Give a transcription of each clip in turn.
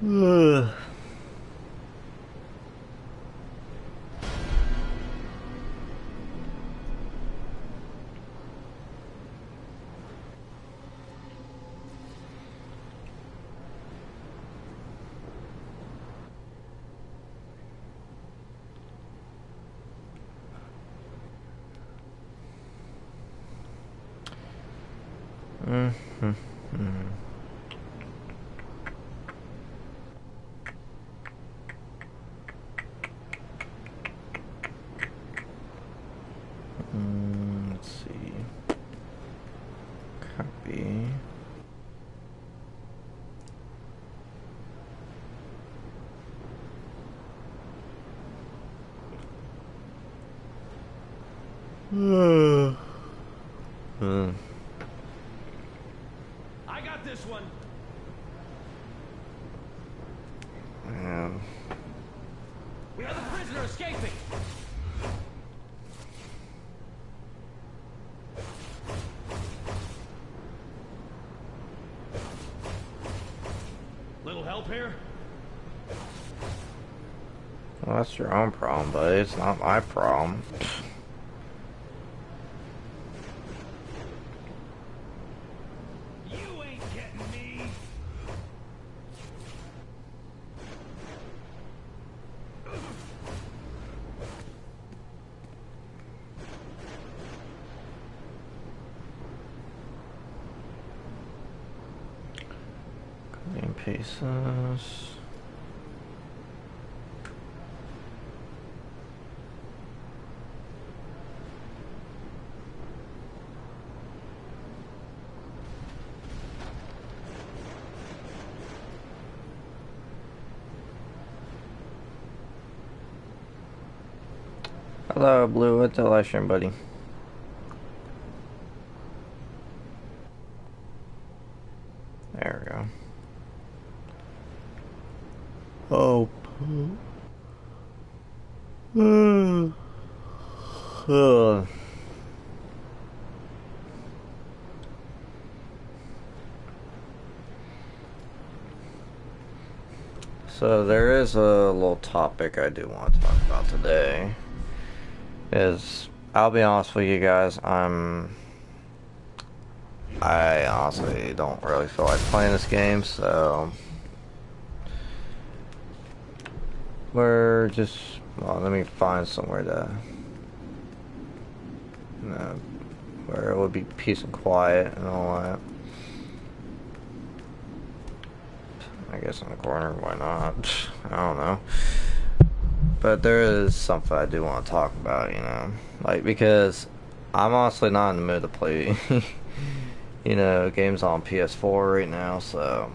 Ugh. Let's see. Copy. I got this one. We are the prisoner escaping. Little help here? Well, that's your own problem, buddy. It's not my problem. You ain't getting me. Copy and paste this. Hello, Blue. What's the last stream, buddy? There we go. Oh. So there is a little topic I do want to talk about today. I'll be honest with you guys, I honestly don't really feel like playing this game, so well, let me find somewhere to, where it would be peace and quiet and all that. I guess in the corner, why not? I don't know. But there is something I do want to talk about, like, because I'm honestly not in the mood to play, games on PS4 right now, so,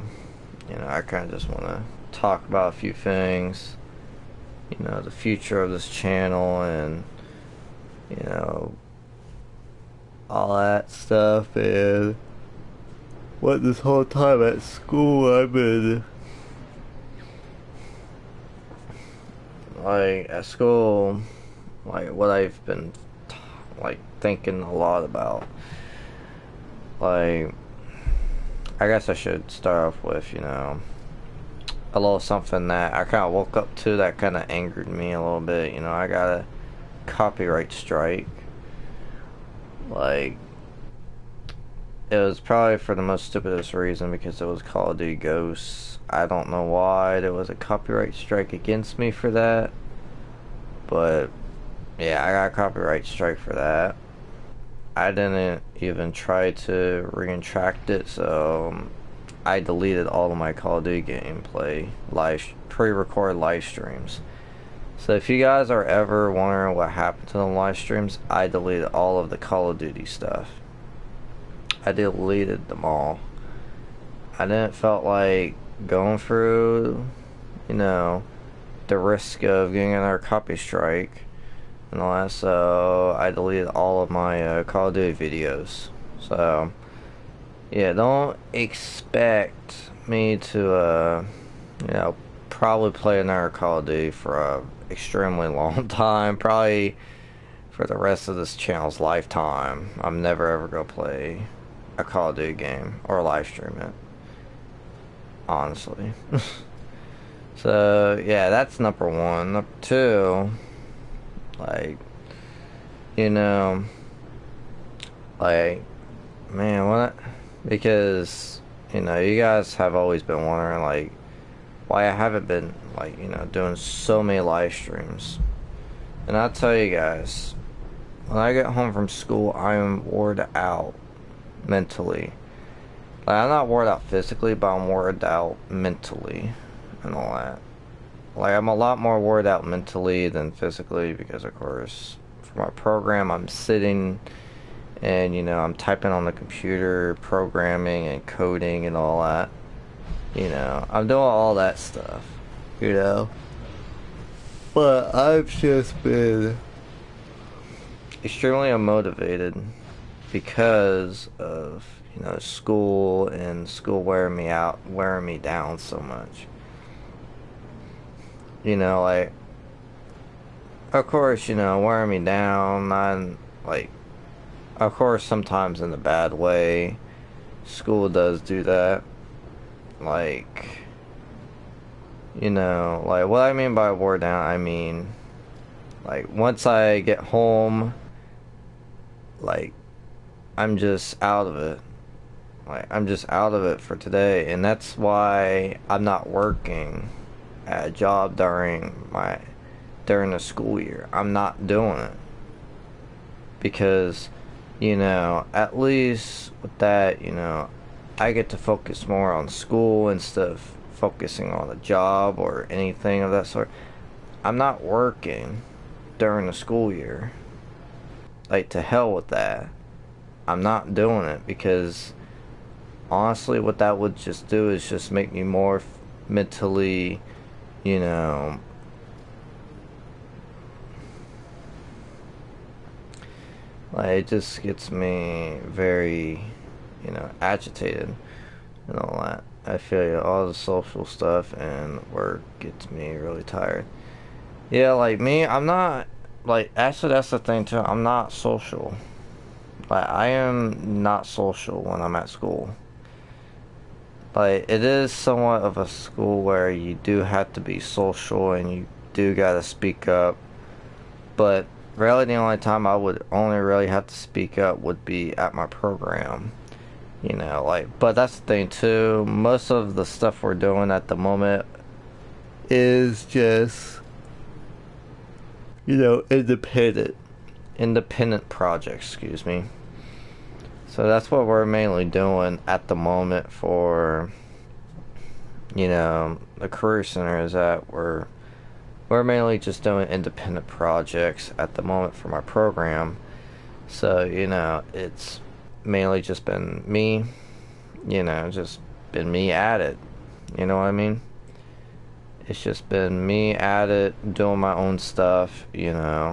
I kind of just want to talk about a few things, the future of this channel and, all that stuff, and what this whole time at school I've been, like, at school, like, what I've been, like, thinking a lot about. Like, I guess I should start off with, a little something that I kind of woke up to that kind of angered me a little bit. I got a copyright strike. Like, it was probably for the most stupidest reason, because it was Call of Duty Ghosts. I don't know why there was a copyright strike against me for that, but yeah, I got a copyright strike for that. I didn't even try to retract it, so I deleted all of my Call of Duty gameplay, pre-recorded live streams. So if you guys are ever wondering what happened to the live streams, I deleted all of the Call of Duty stuff. I deleted them all. I didn't felt like going through, the risk of getting another copy strike and all that, so I deleted all of my Call of Duty videos. So yeah, don't expect me to probably play another Call of Duty for a extremely long time, probably for the rest of this channel's lifetime, I'm never ever gonna play a Call of Duty game or live stream it. Honestly. So, yeah, that's number one. Number two, like, you know, like, man, what? Because, you guys have always been wondering, like, why I haven't been, like, doing so many live streams. And I'll tell you guys, when I get home from school, I am wore out mentally. Like, I'm not wore out physically, but I'm wore out mentally and all that. Like, I'm a lot more wore out mentally than physically because, of course, for my program, I'm sitting and, I'm typing on the computer, programming and coding and all that. I'm doing all that stuff, But I've just been extremely unmotivated because of, school and school wearing me out, wearing me down so much. Like, of course, wearing me down, not, like, of course, sometimes in a bad way. School does do that. Like, like, what I mean by wore down, I mean, like, once I get home, like, I'm just out of it. Like, I'm just out of it for today, and that's why I'm not working at a job during the school year. I'm not doing it. Because, at least with that, I get to focus more on school instead of focusing on a job or anything of that sort. I'm not working during the school year. Like, to hell with that. I'm not doing it because honestly what that would just do is just make me more mentally, like, it just gets me very, agitated and all that. I feel you, all the social stuff and work gets me really tired. Yeah, like me, I'm not, like, actually that's the thing too, I'm not social. Like, I am not social when I'm at school. Like, it is somewhat of a school where you do have to be social and you do gotta speak up. But really the only time I would only really have to speak up would be at my program. Like, but that's the thing too. Most of the stuff we're doing at the moment is just, independent projects, excuse me. So that's what we're mainly doing at the moment for, the career center is that we're mainly just doing independent projects at the moment for my program. So, it's mainly just been me, just been me at it. You know what I mean? It's just been me at it, doing my own stuff, It's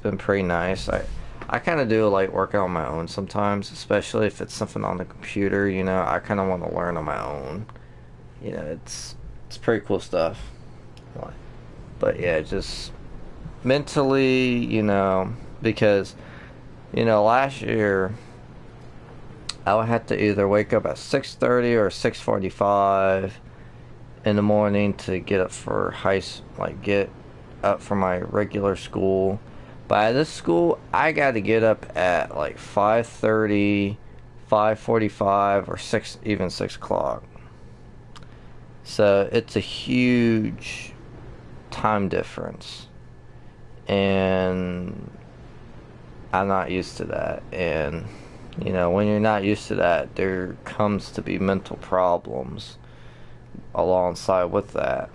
been pretty nice. I kind of do like work on my own sometimes, especially if it's something on the computer, I kind of want to learn on my own. It's pretty cool stuff. But yeah, just mentally, because, last year I would have to either wake up at 6:30 or 6:45 in the morning to get up for get up for my regular school. But at this school, I got to get up at like 5:30, 5:45, or 6 o'clock. So it's a huge time difference. And I'm not used to that. And, when you're not used to that, there comes to be mental problems alongside with that.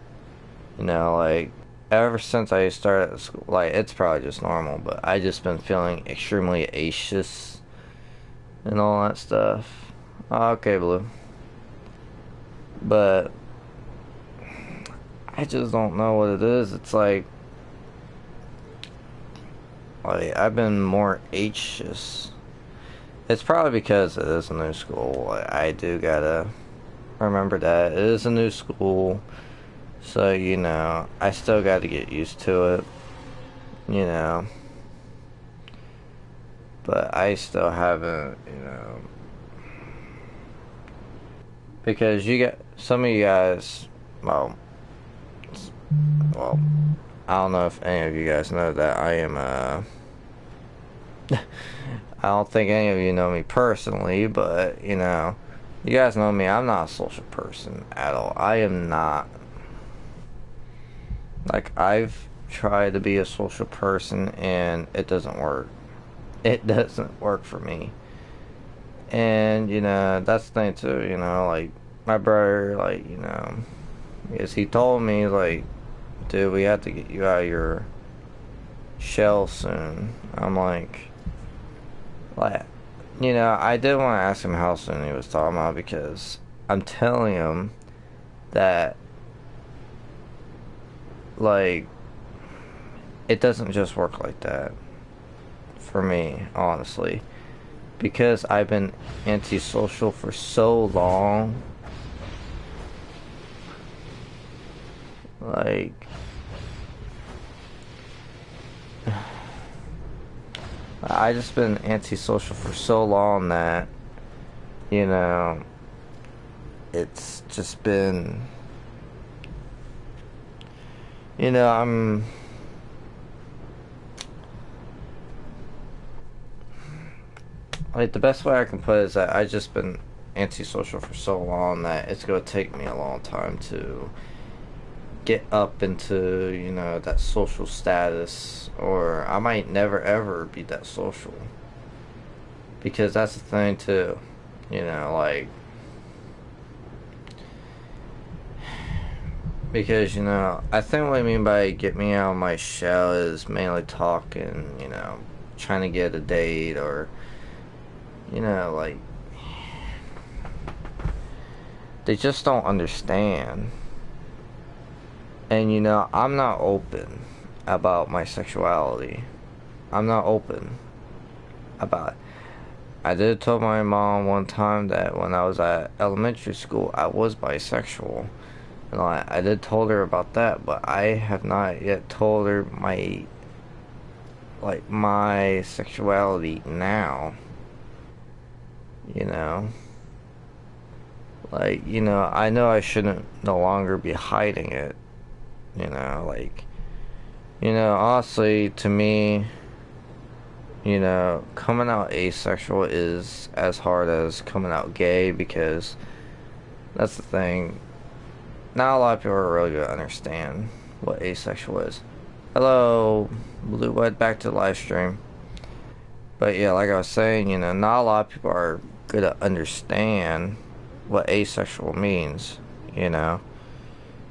Like, ever since I started at school, like, it's probably just normal, but I just been feeling extremely anxious and all that stuff. Okay, Blue. But I just don't know what it is. It's like I've been more anxious. It's probably because it is a new school. I do gotta remember that it is a new school. So, I still got to get used to it, but I still haven't, because you got some of you guys, well, well, I don't know if any of you guys know that I am I don't think any of you know me personally, but you guys know me. I'm not a social person at all. I am not. Like, I've tried to be a social person and it doesn't work. It doesn't work for me. And, that's the thing too, like, my brother, like, is he told me, like, dude, we have to get you out of your shell soon. I'm like, I did want to ask him how soon he was talking about, because I'm telling him that, like, it doesn't just work like that for me, honestly, because I've been antisocial for so long. Like, I just been antisocial for so long that, you know, it's just been, I'm, like, the best way I can put it is that I just been antisocial for so long that it's gonna take me a long time to get up into, that social status, or I might never ever be that social. Because that's the thing too, like, because, I think what I mean by get me out of my shell is mainly talking, trying to get a date, or, like, they just don't understand. And, I'm not open about my sexuality. I'm not open about it. I did tell my mom one time that when I was at elementary school, I was bisexual. And I did told her about that, but I have not yet told her my sexuality now. You know? Like, I know I shouldn't no longer be hiding it. Like, honestly, to me, coming out asexual is as hard as coming out gay, because that's the thing. Not a lot of people are really gonna understand what asexual is. Hello, Blue Wed, back to the live stream. But yeah, like I was saying, not a lot of people are gonna understand what asexual means,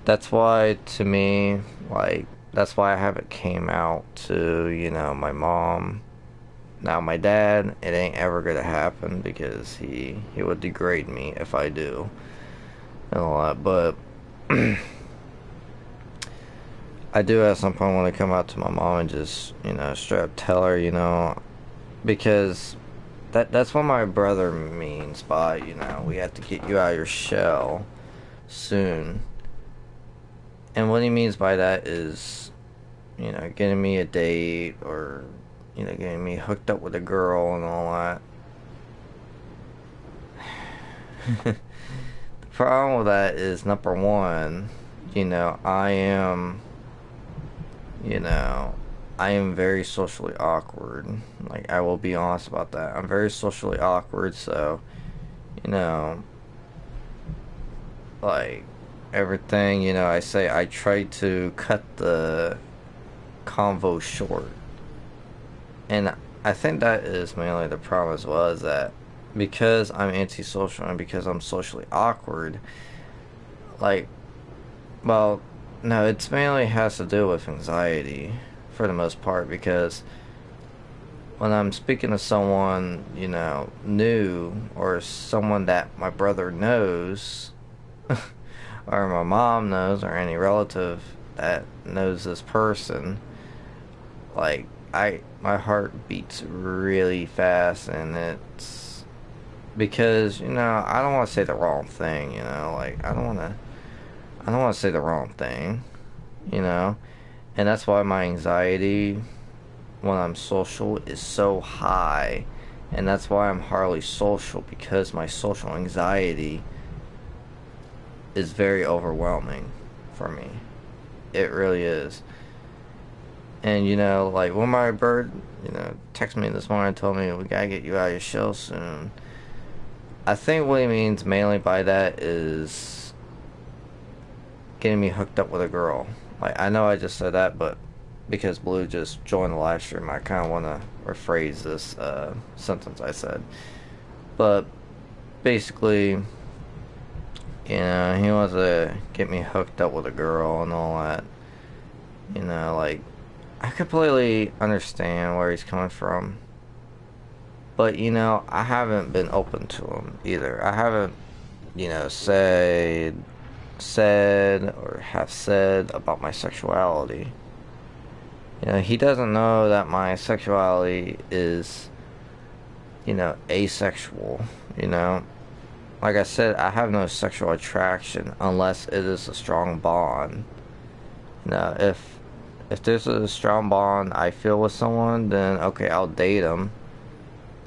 That's why, to me, like, that's why I haven't came out to, my mom. Now, my dad, it ain't ever gonna happen, because he would degrade me if I do. And all that, but I do at some point want to come out to my mom and just, straight up tell her, because that's what my brother means by, we have to get you out of your shell soon. And what he means by that is, getting me a date, or, getting me hooked up with a girl and all that. The problem with that is, number one, I am, I am very socially awkward. Like, I will be honest about that. I'm very socially awkward, so, like, everything, I say, I try to cut the convo short. And I think that is mainly the problem as well, is that because I'm antisocial and because I'm socially awkward, like, well, no, it's mainly has to do with anxiety for the most part, because when I'm speaking to someone, new, or someone that my brother knows, or my mom knows, or any relative that knows this person, like, my heart beats really fast, and it's because, I don't want to say the wrong thing, like, I don't want to say the wrong thing, and that's why my anxiety, when I'm social is so high, and that's why I'm hardly social, because my social anxiety is very overwhelming for me. It really is. And like when my bird, texted me this morning and told me we gotta get you out of your shell soon. I think what he means mainly by that is getting me hooked up with a girl. Like, I know I just said that, but because Blue just joined the live stream, I kind of want to rephrase this sentence I said. But basically, he wants to get me hooked up with a girl and all that. Like, I completely understand where he's coming from. But, I haven't been open to him either. I haven't, said or have said about my sexuality. He doesn't know that my sexuality is, asexual, Like I said, I have no sexual attraction unless it is a strong bond. If there's a strong bond I feel with someone, then okay, I'll date them.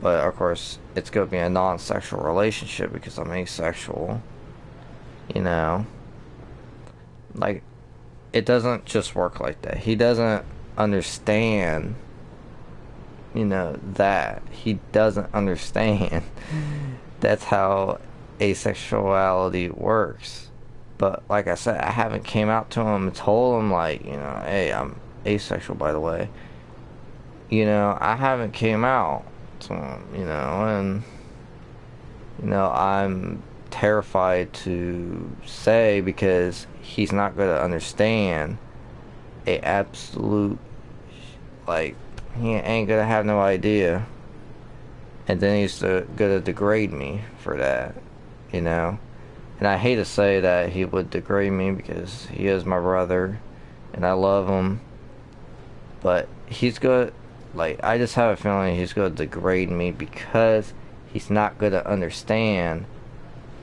But of course, it's going to be a non-sexual relationship because I'm asexual. Like, it doesn't just work like that. He doesn't understand, that. He doesn't understand that's how asexuality works. But like I said, I haven't came out to him and told him, like, hey, I'm asexual, by the way. I haven't came out to him, and I'm terrified to say because he's not going to understand a absolute, like, he ain't going to have no idea, and then he's going to degrade me for that, and I hate to say that he would degrade me because he is my brother and I love him, but he's good. Like, I just have a feeling he's going to degrade me because he's not going to understand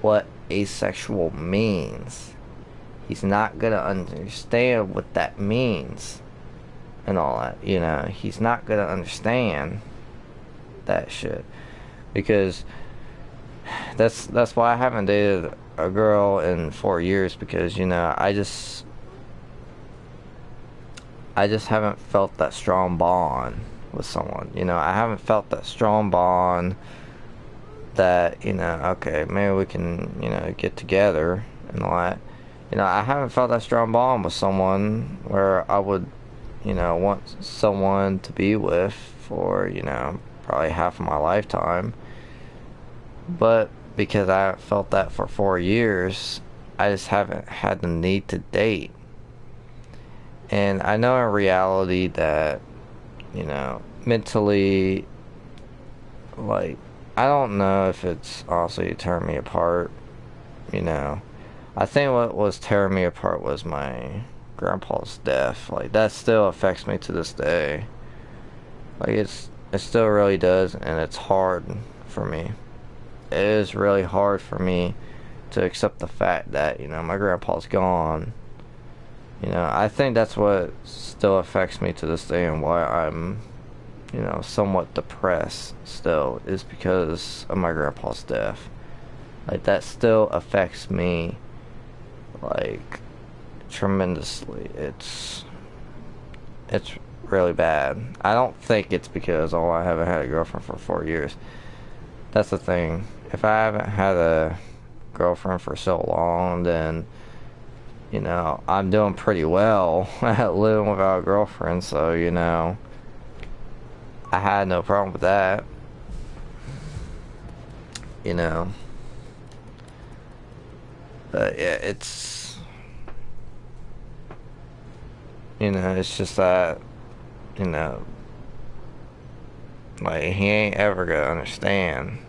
what asexual means. He's not going to understand what that means and all that, He's not going to understand that shit. Because that's why I haven't dated a girl in 4 years, because, I just haven't felt that strong bond with someone. I haven't felt that strong bond that, okay, maybe we can, get together and all that. I haven't felt that strong bond with someone where I would, want someone to be with for, probably half of my lifetime. But because I haven't felt that for 4 years, I just haven't had the need to date. And I know in reality that, mentally, like, I don't know if it's honestly tearing me apart, I think what was tearing me apart was my grandpa's death. Like, that still affects me to this day. Like, it still really does, and it's hard for me. It is really hard for me to accept the fact that, my grandpa's gone. I think that's what still affects me to this day, and why I'm, somewhat depressed still, is because of my grandpa's death. Like, that still affects me, like, tremendously. It's really bad. I don't think it's because, I haven't had a girlfriend for 4 years. That's the thing. If I haven't had a girlfriend for so long, then, I'm doing pretty well at living without a girlfriend, so, I had no problem with that. But yeah, it's, it's just that, like, he ain't ever gonna understand.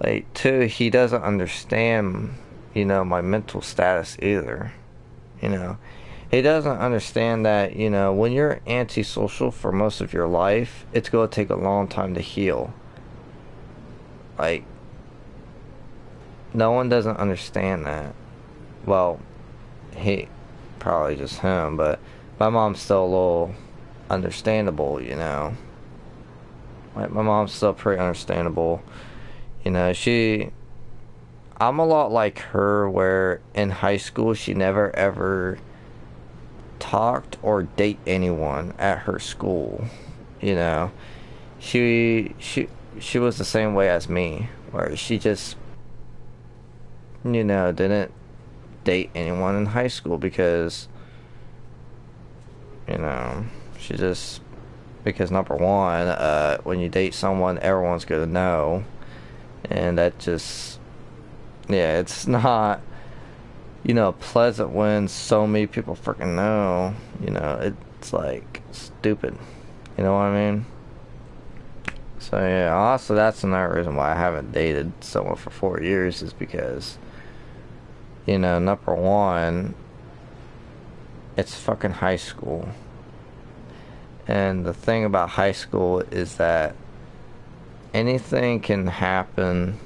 Like, too, he doesn't understand, my mental status either. He doesn't understand that, when you're antisocial for most of your life, it's going to take a long time to heal. Like, no one doesn't understand that. Well, he, probably just him, but my mom's still a little, understandable, Like my mom's still pretty understandable. You know, I'm a lot like her where in high school she never ever talked or date anyone at her school. You know, she she she was the same way as me, where she just didn't date anyone in high school because you know she just because number one, when you date someone, everyone's gonna know, and that just yeah, it's not pleasant when so many people freaking know. It's like stupid. You know what I mean? So yeah, also that's another reason why I haven't dated someone for 4 years is because, number one, it's fucking high school. And the thing about high school is that anything can happen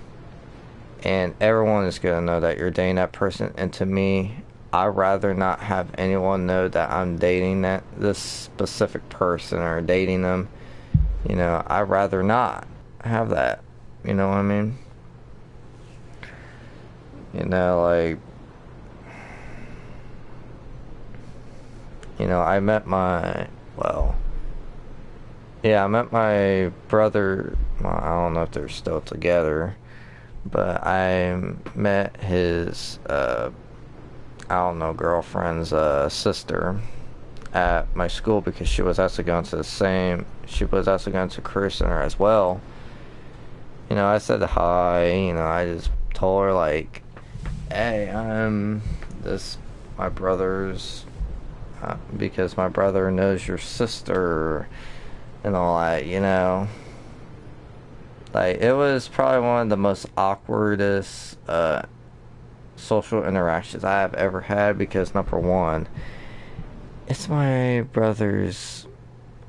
and everyone is gonna know that you're dating that person. And to me, I'd rather not have anyone know that I'm dating this specific person or dating them. I'd rather not have that. You know what I mean? Like, I met I met my brother. Well, I don't know if they're still together, but I met his, I don't know, girlfriend's sister at my school because she was actually going to career center as well. I said hi, I just told her like, hey, I'm my brother's, because my brother knows your sister and all that. Like, it was probably one of the most awkwardest, social interactions I have ever had because number one, it's my brother's,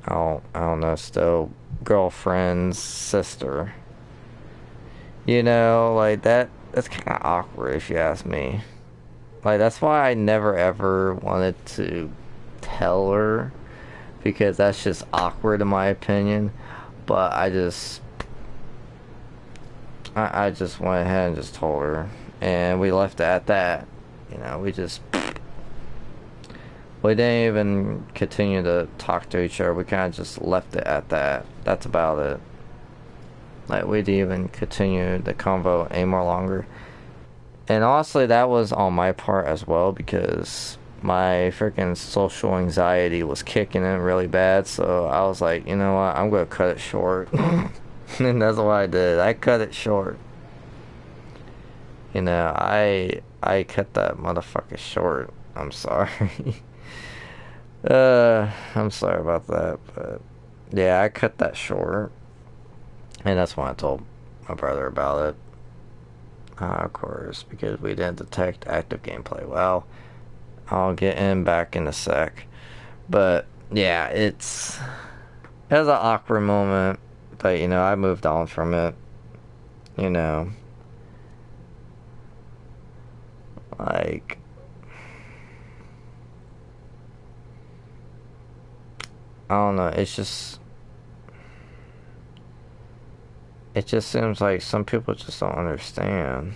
I don't know, still girlfriend's sister. Like that's kind of awkward if you ask me. Like, that's why I never ever wanted to tell her because that's just awkward in my opinion. But I just went ahead and just told her, and we left it at that. We didn't even continue to talk to each other. We kind of just left it at that. That's about it. Like, we didn't even continue the convo any more longer. And honestly, that was on my part as well because my freaking social anxiety was kicking in really bad. So I was like, you know what? I'm going to cut it short. And that's what I did. I cut it short. I cut that motherfucker short. I'm sorry. I'm sorry about that, but yeah, I cut that short. And that's when I told my brother about it. Of course, because we didn't detect active gameplay. Well, I'll get back in a sec. But yeah, it was an awkward moment. But I moved on from it. Like, I don't know, it just seems like some people just don't understand.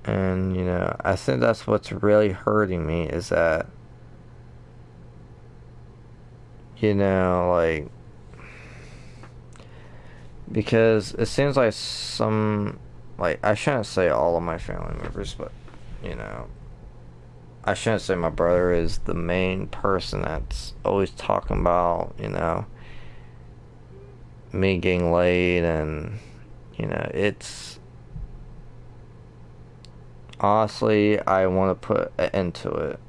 And, I think that's what's really hurting me is that, like, because it seems like like, I shouldn't say all of my family members, but, I shouldn't say my brother is the main person that's always talking about, me getting laid and, it's honestly, I want to put an end to it.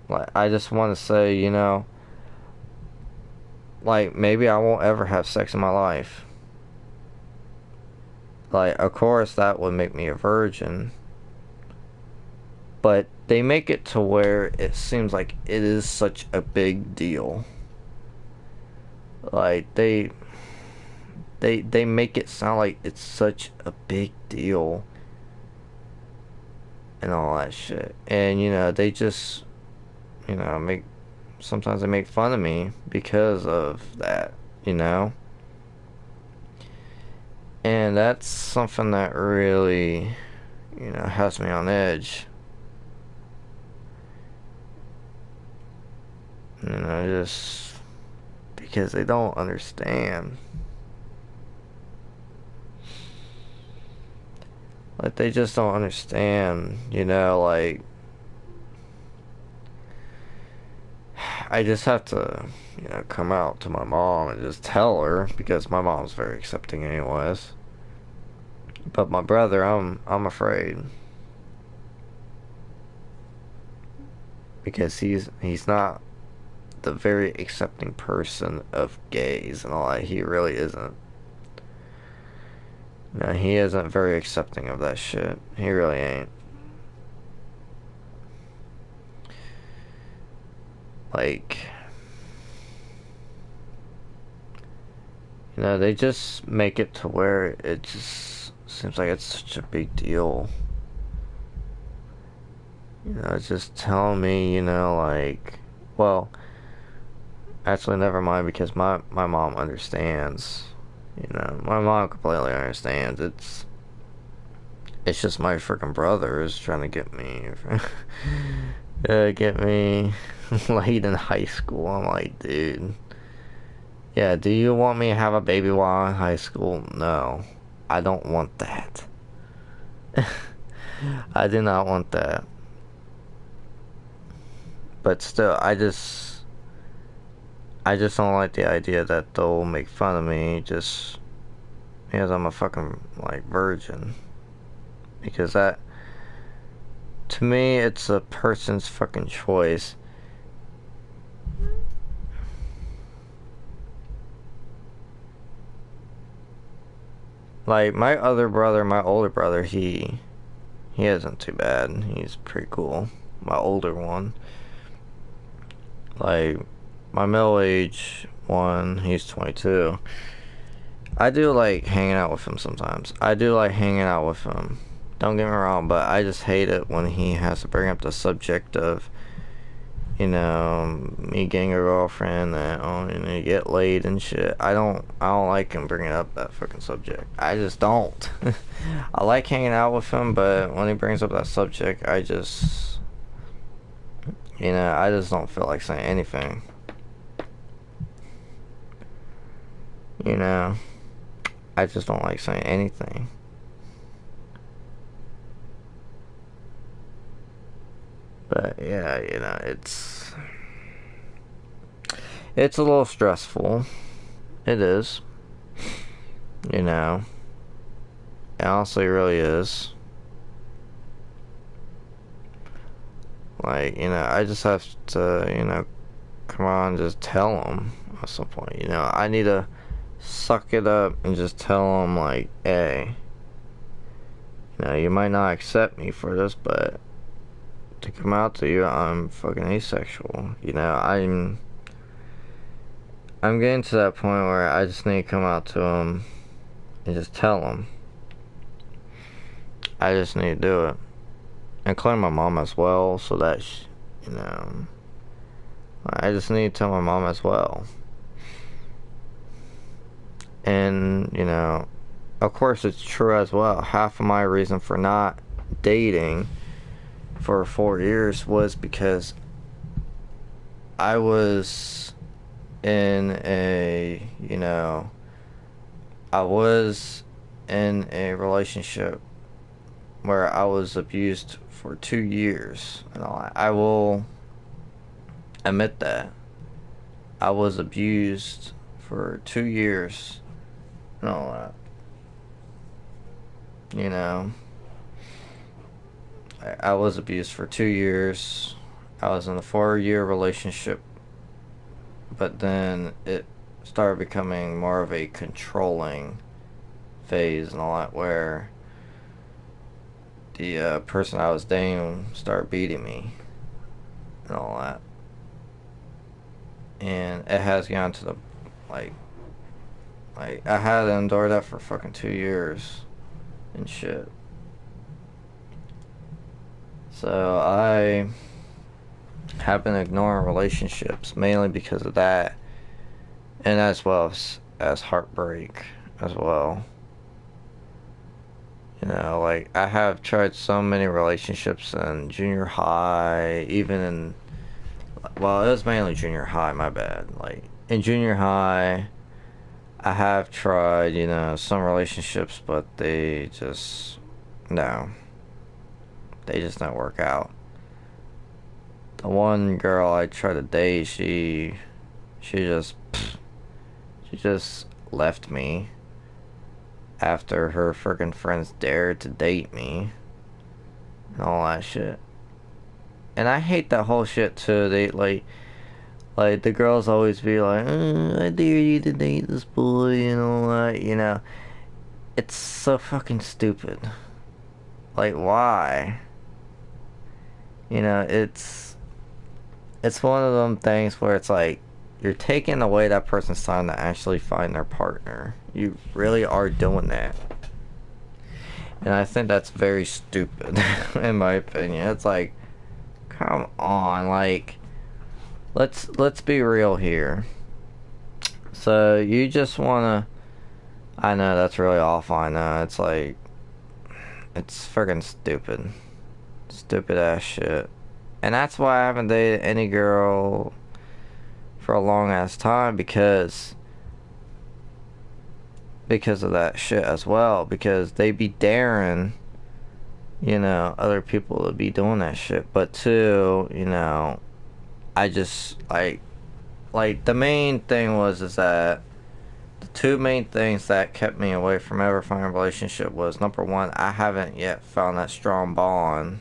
Like, I just want to say, like, maybe I won't ever have sex in my life. Like, of course, that would make me a virgin. But they make it to where it seems like it is such a big deal. Like, they make it sound like it's such a big deal. And all that shit. And, they just, make sometimes they make fun of me because of that, you know? And that's something that really, has me on edge. Just because they don't understand. Like, they just don't understand, like, I just have to, come out to my mom and just tell her because my mom's very accepting anyways. But my brother, I'm afraid because he's not the very accepting person of gays and all that. He really isn't. No, he isn't very accepting of that shit. He really ain't. Like, they just make it to where it just seems like it's such a big deal. Just telling me, like, well, actually, never mind, because my mom understands. My mom completely understands. It's just my freaking brother is trying to get me, get me laid in high school. I'm like, dude, yeah, do you want me to have a baby while in high school? No, I don't want that. I do not want that. But still, I just don't like the idea that they'll make fun of me just because I'm a fucking, like, virgin. Because that, to me, it's a person's fucking choice. Like, my other brother, my older brother, he isn't too bad. He's pretty cool. My older one. Like, my middle age one, he's 22. I do like hanging out with him sometimes. I do like hanging out with him. Don't get me wrong, but I just hate it when he has to bring up the subject of, me getting a girlfriend that, you get laid and shit. I don't like him bringing up that fucking subject. I just don't. I like hanging out with him, but when he brings up that subject, I just don't feel like saying anything. I just don't like saying anything. But yeah, it's a little stressful. It is. It honestly really is. Like, I just have to, come on, just tell them at some point. I need to suck it up and just tell them, like, hey, you might not accept me for this, but to come out to you, I'm fucking asexual. I'm getting to that point where I just need to come out to them and just tell them. I just need to do it. Including my mom as well, so that, I just need to tell my mom as well. And, of course it's true as well. Half of my reason for not dating for 4 years was because I was in a, I was in a relationship where I was abused for 2 years. And I will admit that. I was abused for 2 years and all that. I was abused for 2 years. I was in a 4-year relationship, but then it started becoming more of a controlling phase and all that, where the person I was dating started beating me and all that. And it has gone to the, like I had to endure that for fucking 2 years and shit. So have been ignoring relationships mainly because of that, and as well as heartbreak as well. You know, like I have tried so many relationships in junior high, even in, well, it was mainly junior high, my bad. Like in junior high, I have tried, some relationships, but no, they just don't work out. The one girl I tried to date, she just, she just left me after her freaking friends dared to date me and all that shit. And I hate that whole shit too. They like the girls always be like, I dare you to date this boy and all that. It's so fucking stupid. Like why? It's one of them things where it's like you're taking away that person's time to actually find their partner. You really are doing that. And I think that's very stupid, in my opinion. It's like, come on, like, let's be real here. So you just wanna? I know that's really awful. I know it's like, it's friggin' stupid, stupid ass shit. And that's why I haven't dated any girl for a long ass time because of that shit as well. Because they be daring, other people to be doing that shit. But two, I just like the main thing is that the two main things that kept me away from ever finding a relationship was, number one, I haven't yet found that strong bond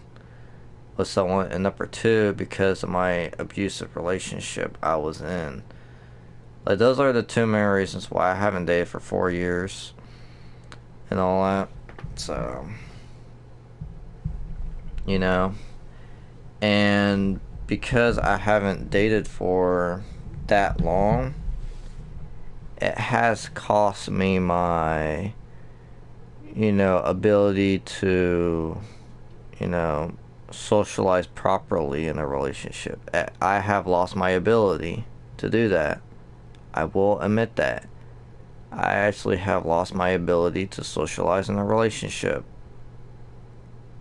with someone, and number two, because of my abusive relationship I was in. Like those are the two main reasons why I haven't dated for 4 years and all that. So, you know, and because I haven't dated for that long, it has cost me my, ability to, socialize properly in a relationship. I have lost my ability to do that. I will admit that. I actually have lost my ability to socialize in a relationship.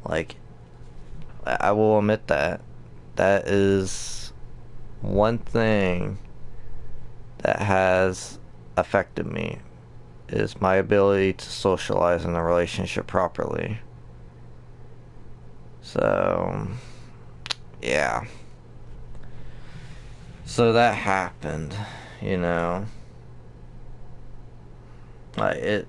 Like, I will admit that. That is one thing that has affected me, is my ability to socialize in a relationship properly. So, yeah. So that happened, you know. Like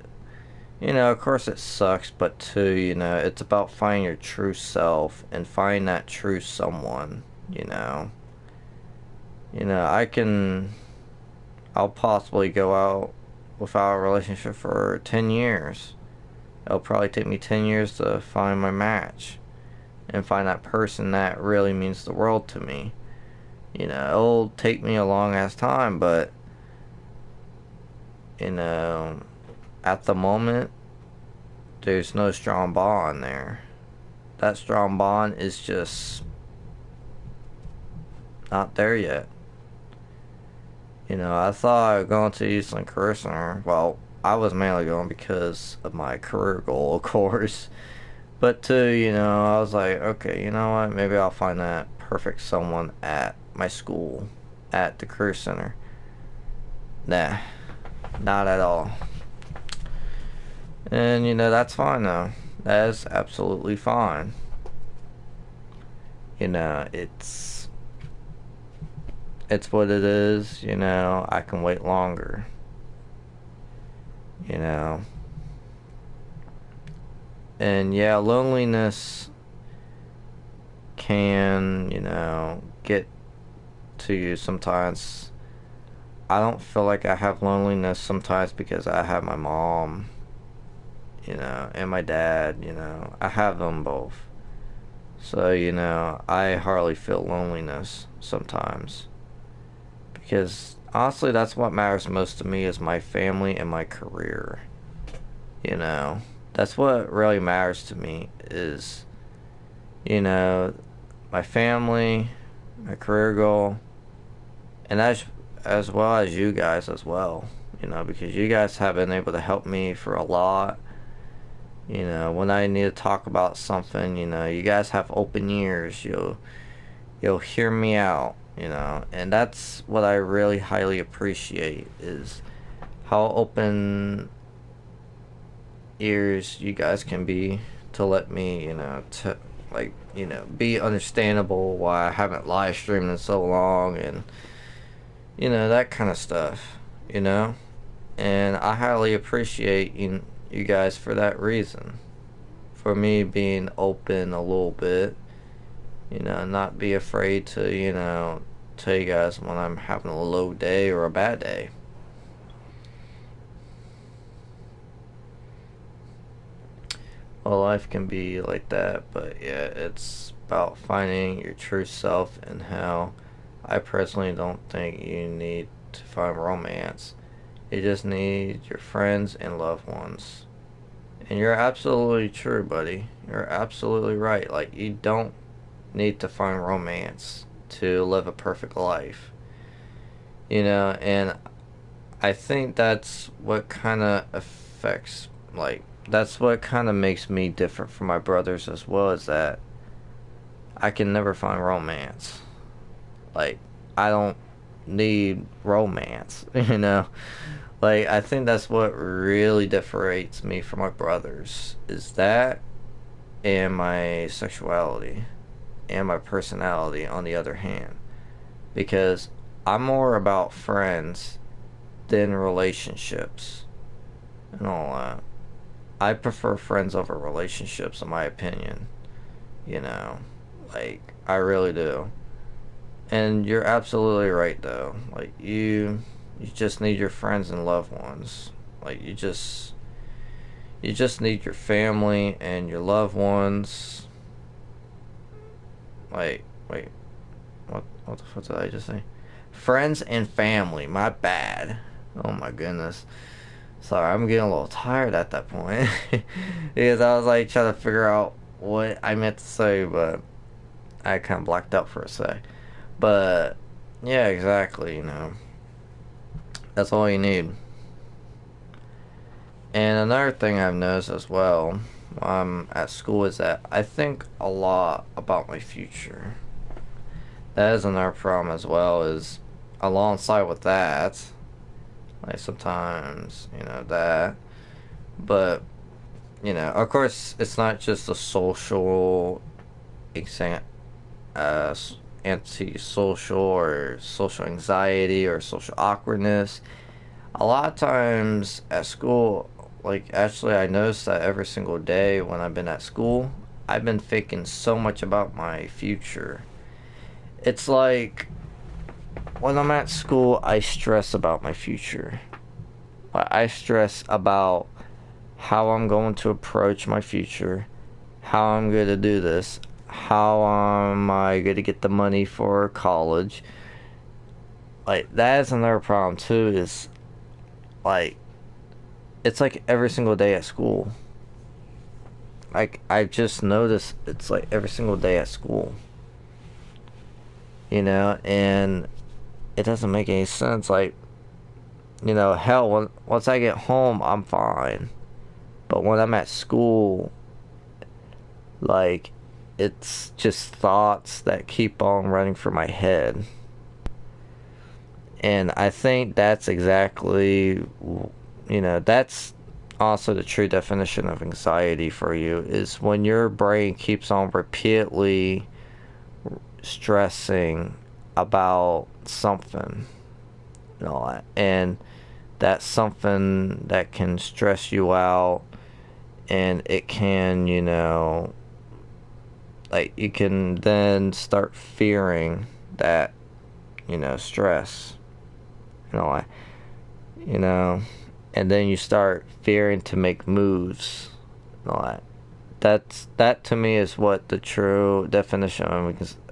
of course it sucks, but too, it's about finding your true self and finding that true someone, you know. I'll possibly go out without a relationship for 10 years. It'll probably take me 10 years to find my match and find that person that really means the world to me. It'll take me a long ass time, but, at the moment, there's no strong bond there. That strong bond is just not there yet. I thought going to Eastland Career Center, well, I was mainly going because of my career goal, of course. But too, I was like, okay, you know what? Maybe I'll find that perfect someone at my school, at the career center. Nah, not at all. And, that's fine though. That is absolutely fine. It's what it is, I can wait longer. You know. And yeah, loneliness can, get to you sometimes. I don't feel like I have loneliness sometimes because I have my mom, and my dad, I have them both. So, I hardly feel loneliness sometimes. Because honestly, that's what matters most to me, is my family and my career. That's what really matters to me, is, my family my career goal, and as well as you guys as well. Because you guys have been able to help me for a lot. When I need to talk about something, you guys have open ears. You'll hear me out. And that's what I really highly appreciate is how open ears you guys can be to let me, to like, be understandable why I haven't live streamed in so long and that kind of stuff, you know? And I highly appreciate you guys for that reason. For me being open a little bit, not be afraid to, tell you guys when I'm having a low day or a bad day. Well, life can be like that, but yeah, it's about finding your true self and how I personally don't think you need to find romance. You just need your friends and loved ones. And you're absolutely true, buddy. You're absolutely right. Like, you don't need to find romance to live a perfect life. And I think that's what kind of affects, like, that's what kind of makes me different from my brothers as well, is that I can never find romance. Like, I don't need romance, Like, I think that's what really differentiates me from my brothers, is that and my sexuality and my personality on the other hand. Because I'm more about friends than relationships and all that. I prefer friends over relationships, in my opinion. You know, like, I really do. And you're absolutely right, though. Like, you just need your friends and loved ones. Like, you just need your family and your loved ones. Like, wait, what the fuck did I just say? Friends and family. My bad. Oh my goodness. Sorry, I'm getting a little tired at that point because I was like trying to figure out what I meant to say, but I kind of blacked out for a sec. But yeah, exactly. That's all you need. And another thing I've noticed as well while I'm at school is that I think a lot about my future. That is another problem as well, is alongside with that, like sometimes, that. But, of course, it's not just a social exam, uh, antisocial or social anxiety or social awkwardness. A lot of times at school, like, actually, I noticed that every single day when I've been at school, I've been thinking so much about my future. It's like when I'm at school, I stress about my future. I stress about how I'm going to approach my future, how I'm going to do this, how am I going to get the money for college. Like, that is another problem too, is like, it's like every single day at school. Like, I've just noticed it's like every single day at school. And it doesn't make any sense. Like, hell, once I get home, I'm fine. But when I'm at school, like, it's just thoughts that keep on running through my head. And I think that's exactly, that's also the true definition of anxiety for you, is when your brain keeps on repeatedly stressing about something, and that's something that can stress you out, and it can, like, you can then start fearing that, stress, you know, you know, and then you start fearing to make moves, that to me is what the true definition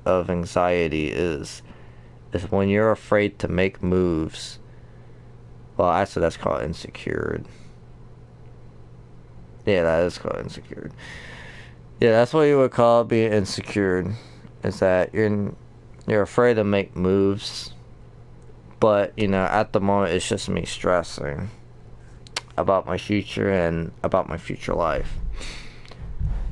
of anxiety is when you're afraid to make moves. Well, actually, that's called insecure. Yeah, that is called insecure. Yeah, that's what you would call being insecure. Is that You're afraid to make moves. But, you know, at the moment, it's just me stressing about my future and about my future life.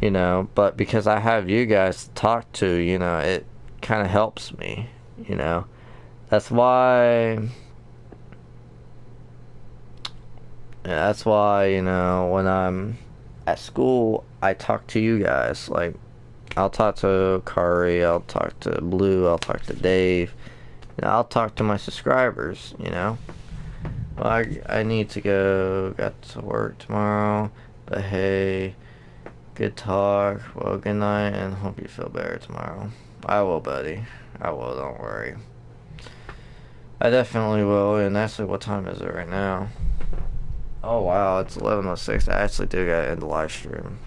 You know, but because I have you guys to talk to, you know, it kind of helps me, you know. That's why, that's why, you know, when I'm at school, I talk to you guys. Like, I'll talk to Kari, I'll talk to Blue, I'll talk to Dave. You know, I'll talk to my subscribers, you know. Well, I need to go, got to work tomorrow, but hey, good talk, well, good night, and hope you feel better tomorrow. I will, buddy. I will, don't worry. I definitely will, and actually, what time is it right now? Oh, wow, it's 11:06. I actually do gotta end the live stream.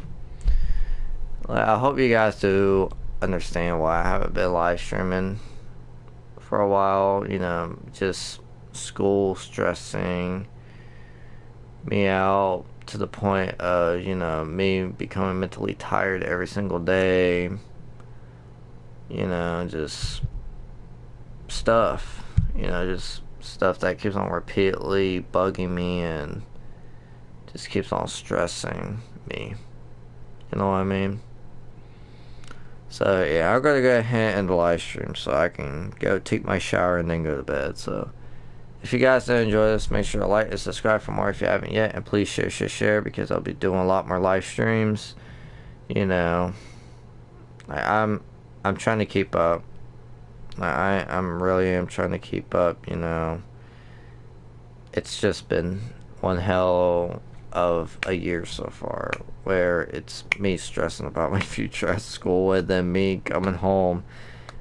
I hope you guys do understand why I haven't been live streaming for a while, you know, just school stressing me out to the point of, you know, me becoming mentally tired every single day, you know, just stuff, you know, just stuff that keeps on repeatedly bugging me and just keeps on stressing me, you know what I mean? So yeah, I'm gonna go ahead and end the live stream so I can go take my shower and then go to bed. So if you guys did enjoy this, make sure to like and subscribe for more if you haven't yet, and please share because I'll be doing a lot more live streams. You know, I'm trying to keep up. I'm really am trying to keep up. You know, it's just been one hell of a year so far, where it's me stressing about my future at school, and then me coming home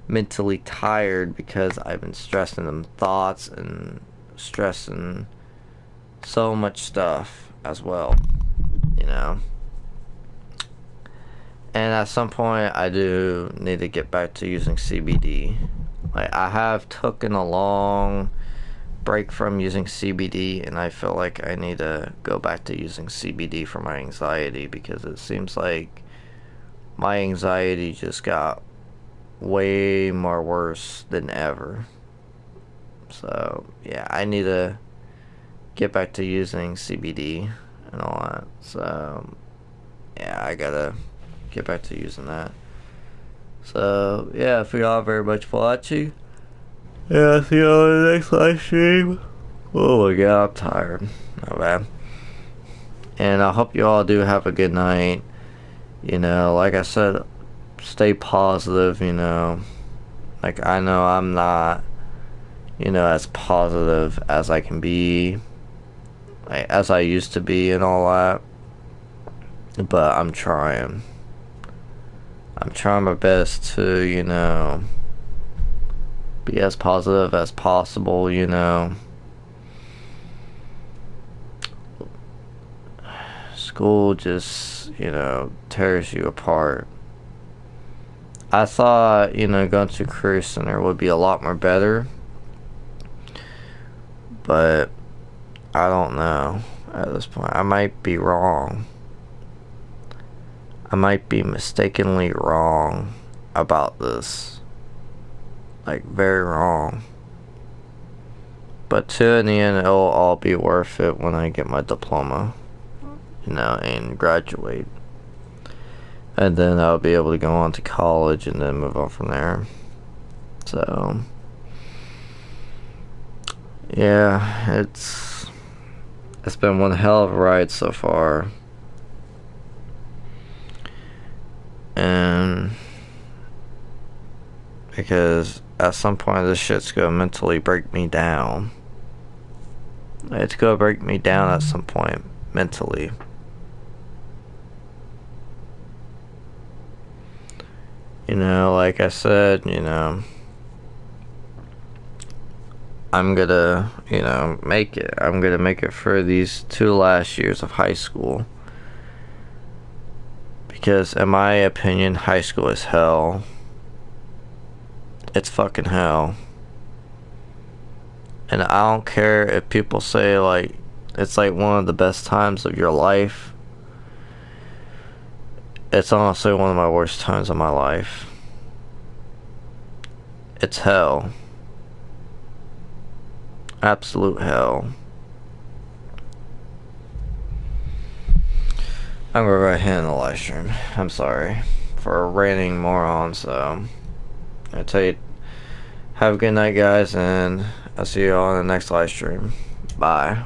mentally tired because I've been stressing them thoughts and stressing so much stuff as well, you know. And at some point, I do need to get back to using CBD. Like, I have taken a long break from using CBD, and I feel like I need to go back to using CBD for my anxiety, because it seems like my anxiety just got way more worse than ever. So yeah, I need to get back to using CBD and all that. So yeah, I gotta get back to using that. So yeah, thank y'all very much for watching. Yeah, see you on the next live stream. Oh my god, I'm tired. Not bad. And I hope you all do have a good night. You know, like I said, stay positive, you know. Like, I know I'm not, you know, as positive as I can be, like, as I used to be and all that. But I'm trying. I'm trying my best to, you know, be as positive as possible, you know. School just, you know, tears you apart. I thought, you know, going to Career Center would be a lot more better, but I don't know at this point. I might be wrong. I might be mistakenly wrong about this. Like, very wrong. But in the end, it'll all be worth it when I get my diploma, you know, and graduate. And then I'll be able to go on to college and then move on from there. So yeah, it's been one hell of a ride so far. And because at some point this shit's gonna mentally break me down. It's gonna break me down at some point mentally. You know, like I said, you know, I'm gonna, you know, make it. I'm gonna make it for these 2 last years of high school. Because in my opinion, high school is hell. It's fucking hell. And I don't care if people say, like, it's like one of the best times of your life. It's honestly one of my worst times of my life. It's hell. Absolute hell. I'm gonna go right ahead in the live stream. I'm sorry for a ranting moron, so I tell you, have a good night, guys, and I'll see you all in the next live stream. Bye.